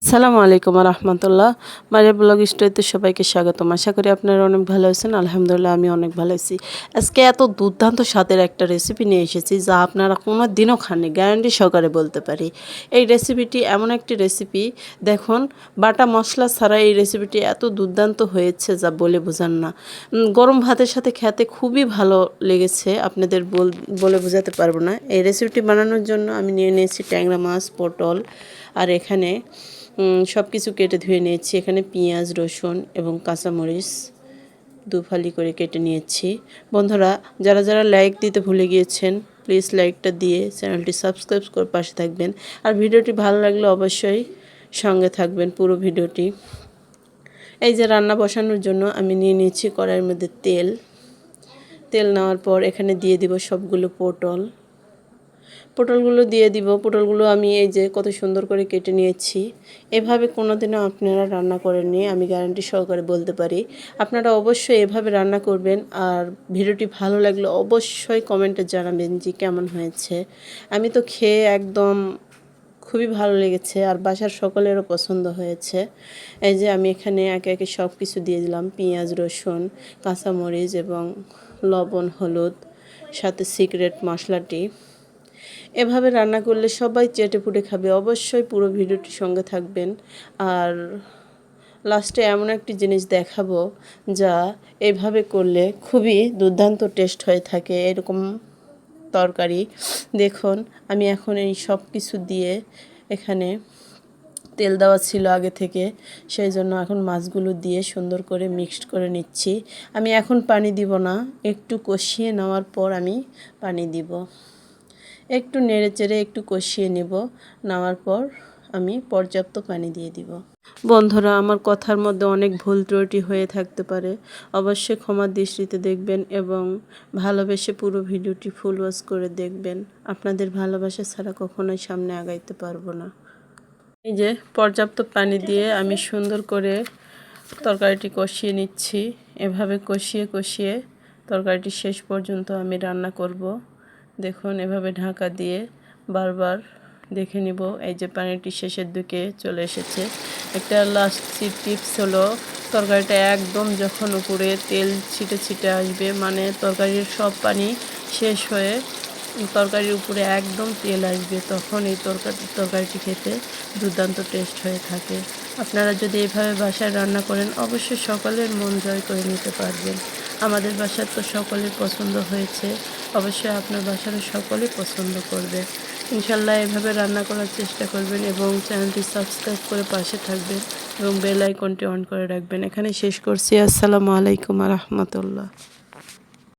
আসসালামু আলাইকুম রাহমাতুল্লাহ। মারিয়া ব্লগ স্টোরিতে সবাইকে স্বাগতম। আশা করি আপনারা অনেক ভালো আছেন। আলহামদুলিল্লাহ আমি অনেক ভালো আছি। আজকে এত দুর্দান্ত স্বাদের একটা রেসিপি নিয়ে এসেছি যা আপনারা কোনো দিনও খাননি, গ্যারান্টি সহকারে বলতে পারি। এই রেসিপিটি এমন একটি রেসিপি, দেখুন বাটা মশলা ছাড়া এই রেসিপিটি এত দুর্দান্ত হয়েছে যা বলে বোঝান না। গরম ভাতের সাথে খেতে খুবই ভালো লেগেছে, আপনাদের বলে বোঝাতে পারবো না। এই রেসিপিটি বানানোর জন্য আমি নিয়ে নিয়েছি ট্যাংরা মাছ, পটল, আর এখানে সব কিছু কেটে ধুয়ে নিয়েছি। এখানে পেঁয়াজ, রসুন এবং কাঁচামরিচ দুফালি করে কেটে নিয়েছি। বন্ধুরা, যারা যারা লাইক দিতে ভুলে গিয়েছেন প্লিজ লাইকটা দিয়ে চ্যানেলটি সাবস্ক্রাইব করে পাশে থাকবেন। আর ভিডিওটি ভালো লাগলে অবশ্যই সঙ্গে থাকবেন পুরো ভিডিওটি। এই যে রান্না বসানোর জন্য আমি নিয়ে নিয়েছি কড়াইয়ের মধ্যে তেল নেওয়ার পর এখানে দিয়ে দিব সবগুলো পটলগুলো দিয়ে দিব। পটলগুলো আমি এই যে কত সুন্দর করে কেটে নিয়েছি। এভাবে কোনোদিনও আপনারা রান্না করেননি, আমি গ্যারান্টি সহকারে বলতে পারি। আপনারা অবশ্যই এভাবে রান্না করবেন। আর ভিডিওটি ভালো লাগলে অবশ্যই কমেন্টে জানাবেন যে কেমন হয়েছে। আমি তো খেয়ে একদম খুবই ভালো লেগেছে আর বাসার সকলেরও পছন্দ হয়েছে। এই যে আমি এখানে একে একে সব কিছু দিয়ে দিলাম, পেঁয়াজ, রসুন, কাঁচামরিচ এবং লবণ, হলুদ, সাথে সিক্রেট মশলাটি। এভাবে রান্না করলে সবাই চেটেপুটে খাবে। অবশ্যই পুরো ভিডিওটির সঙ্গে থাকবেন। আর লাস্টে এমন একটি জিনিস দেখাবো যা এইভাবে করলে খুবই দুর্দান্ত টেস্ট হয়ে থাকে এরকম তরকারি। দেখুন আমি এখন এই সব কিছু দিয়ে, এখানে তেল দেওয়া ছিল আগে থেকে, সেই জন্য এখন মাছগুলো দিয়ে সুন্দর করে মিক্সড করে নিচ্ছি। আমি এখন পানি দিব না, একটু কষিয়ে নেওয়ার পর আমি পানি দিব। একটু নেড়েচেড়ে একটু কষিয়ে নেওয়ার পর আমি পর্যাপ্ত পানি দিয়ে দিব। বন্ধুরা, আমার কথার মধ্যে অনেক ভুল ত্রুটি হয়ে থাকতে পারে, অবশ্যই ক্ষমার দৃষ্টিতে দেখবেন এবং ভালোবেসে পুরো ভিডিওটি ফুল ওয়াচ করে দেখবেন। আপনাদের ভালোবাসা ছাড়া কখনোই সামনে আগাইতে পারবো না। এই যে পর্যাপ্ত পানি দিয়ে আমি সুন্দর করে তরকারিটি কষিয়ে নিচ্ছি। এভাবে কষিয়ে তরকারিটি শেষ পর্যন্ত আমি রান্না করব। দেখুন এভাবে ঢাকা দিয়ে বারবার দেখে নিব। এই যে পানিটি শেষের দিকে চলে এসেছে। একটা লাস্ট টিপস হলো, তরকারিটা একদম যখন উপরে তেল ছিটে আসবে, মানে তরকারির সব পানি শেষ হয়ে তরকারির উপরে একদম তেল আসবে, তখন এই তরকারিটি খেতে দুর্দান্ত টেস্ট হয়ে থাকে। আপনারা যদি এভাবে বাসায় রান্না করেন অবশ্যই সকলের মন জয় করে নিতে পারবেন। আমাদের বাসার তো সকলের পছন্দ হয়েছে, অবশ্যই আপনার বাসারও সকলেই পছন্দ করবে। ইনশাল্লাহ এভাবে রান্না করার চেষ্টা করবেন এবং চ্যানেলটি সাবস্ক্রাইব করে পাশে থাকবেন এবং বেল আইকনটি অন করে রাখবেন। এখানে শেষ করছি। আসসালামু আলাইকুম রাহমাতুল্লাহ।